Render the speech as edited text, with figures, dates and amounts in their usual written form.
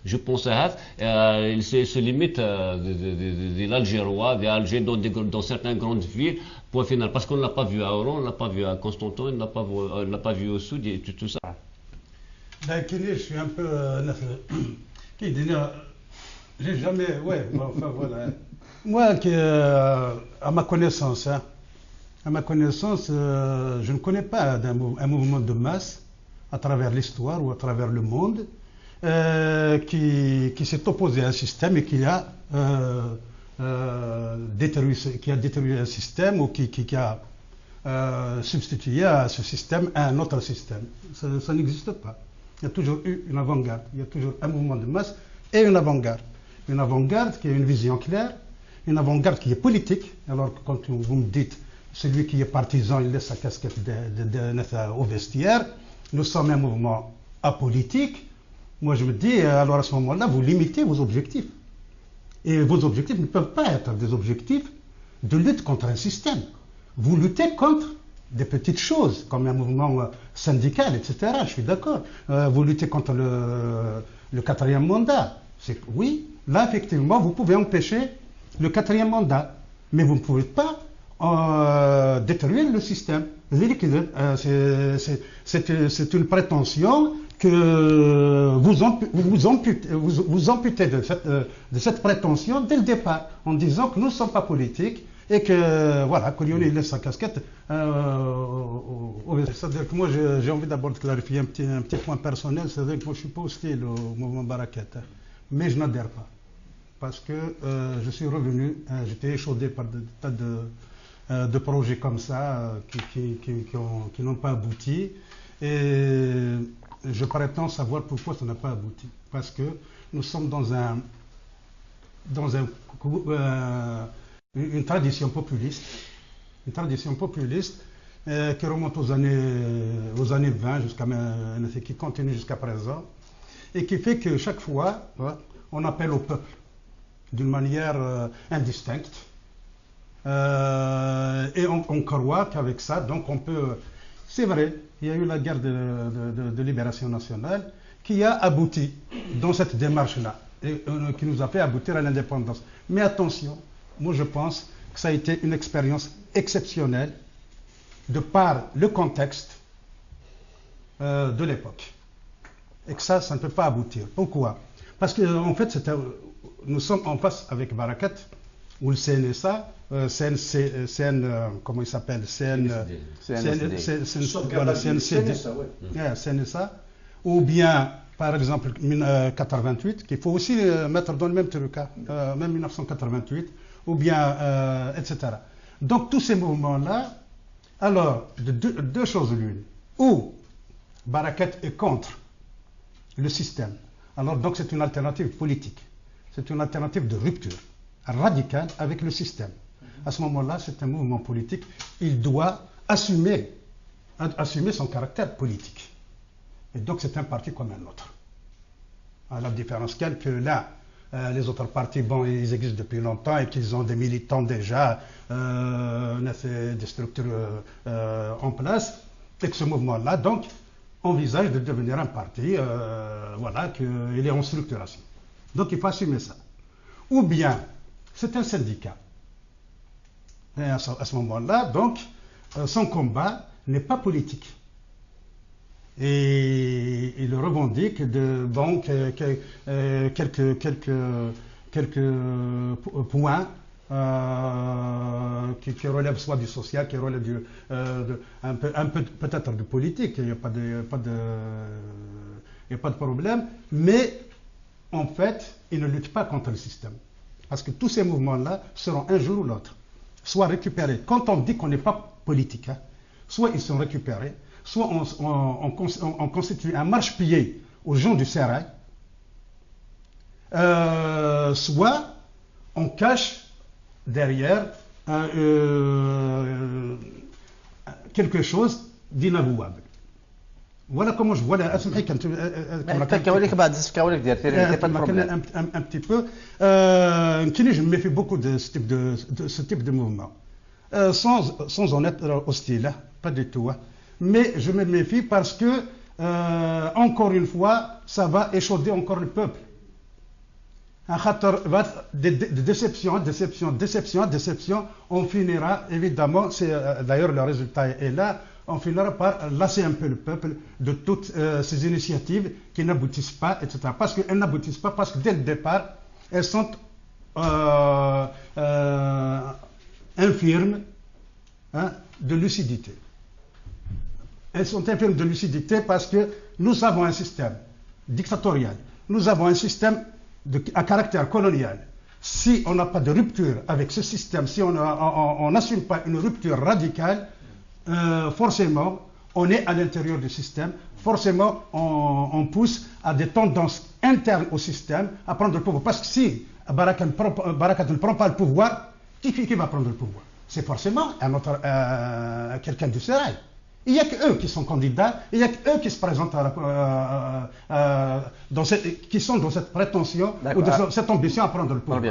je pense à il se limite de l'Algérois, d'Alger, dans certaines grandes villes, point final. Parce qu'on ne l'a pas vu à Oran, on ne l'a pas vu à Constantin, on ne l'a pas vu au sud, et tout ça. Ben, je suis un peu. J'ai jamais. Ouais, enfin voilà. Moi, à ma connaissance, je ne connais pas un mouvement de masse à travers l'histoire ou à travers le monde qui s'est opposé à un système et qui a détruit un système ou qui a substitué à ce système un autre système. Ça n'existe pas. Il y a toujours eu une avant-garde. Il y a toujours un mouvement de masse et une avant-garde. Une avant-garde qui a une vision claire, une avant-garde qui est politique. Alors quand vous me dites celui qui est partisan, il laisse sa casquette au vestiaire. Nous sommes un mouvement apolitique. Moi je me dis, alors à ce moment-là, vous limitez vos objectifs. Et vos objectifs ne peuvent pas être des objectifs de lutte contre un système. Vous luttez contre des petites choses, comme un mouvement syndical, etc. Je suis d'accord. Vous luttez contre le quatrième mandat. Oui, là, effectivement, vous pouvez empêcher le quatrième mandat. Mais vous ne pouvez pas détruire le système. C'est une prétention que vous amputez de cette prétention dès le départ, en disant que nous ne sommes pas politiques et que, voilà, que Lionel laisse sa casquette. C'est-à-dire que moi, j'ai envie d'abord de clarifier un petit point personnel, c'est-à-dire que moi, je ne suis pas hostile au mouvement Barakat, mais je n'adhère pas. Parce que je suis revenu, j'étais échaudé par des tas de projets comme ça qui n'ont pas abouti. Et je prétends savoir pourquoi ça n'a pas abouti. Parce que nous sommes dans une tradition populiste, qui remonte aux années 20 qui continue jusqu'à présent, et qui fait que chaque fois, on appelle au peuple d'une manière indistincte. Et on croit qu'avec ça, donc on peut. C'est vrai, il y a eu la guerre de libération nationale qui a abouti dans cette démarche-là, et qui nous a fait aboutir à l'indépendance. Mais attention, moi je pense que ça a été une expérience exceptionnelle de par le contexte de l'époque. Et que ça ne peut pas aboutir. Pourquoi? Parce qu'en fait, nous sommes en face avec Barakat, ou le CNSA, comment il s'appelle? CNSA, ou bien, par exemple, 88, qu'il faut aussi mettre dans le même truc, même 1988, ou bien, etc. Donc, tous ces mouvements-là, alors, deux choses l'une. Ou Barakat est contre le système. Alors, donc, c'est une alternative politique. C'est une alternative de rupture radicale avec le système. À ce moment-là, c'est un mouvement politique. Il doit assumer son caractère politique. Et donc, c'est un parti comme un autre. À la différence que là, les autres partis, bon, ils existent depuis longtemps et qu'ils ont des militants déjà, des structures en place, et que ce mouvement-là, donc, envisage de devenir un parti, voilà, qu'il est en structuration. Donc, il faut assumer ça. Ou bien, c'est un syndicat. Et à ce moment-là, donc, son combat n'est pas politique. Et il revendique quelques points qui relèvent soit du social, qui relèvent un peu peut-être du politique. Il n'y a pas de problème. Mais en fait, il ne lutte pas contre le système. Parce que tous ces mouvements-là seront un jour ou l'autre soit récupérés. Quand on dit qu'on n'est pas politique, soit ils sont récupérés, soit on constitue un marchepied aux gens du sérail, soit on cache derrière quelque chose d'inavouable. Voilà comment je vois un petit peu. Je me méfie beaucoup de ce type de mouvement. Sans en être hostile, pas du tout. Mais je me méfie parce que encore une fois, ça va échauder encore le peuple. Des déceptions, on finira, évidemment, d'ailleurs le résultat est là, on finira par lasser un peu le peuple de toutes ces initiatives qui n'aboutissent pas, etc. Parce qu'elles n'aboutissent pas, parce que dès le départ, elles sont infirmes de lucidité. Elles sont infirmes de lucidité parce que nous avons un système dictatorial, nous avons un système à caractère colonial. Si on n'a pas de rupture avec ce système, si on n'assume pas une rupture radicale, forcément, on est à l'intérieur du système, forcément, on pousse à des tendances internes au système à prendre le pouvoir. Parce que si Baraka ne prend pas le pouvoir, qui va prendre le pouvoir? C'est forcément quelqu'un du Sérail. Il n'y a qu'eux qui sont candidats, il n'y a qu'eux qui se présentent qui sont dans cette prétention ou dans cette ambition à prendre le pouvoir.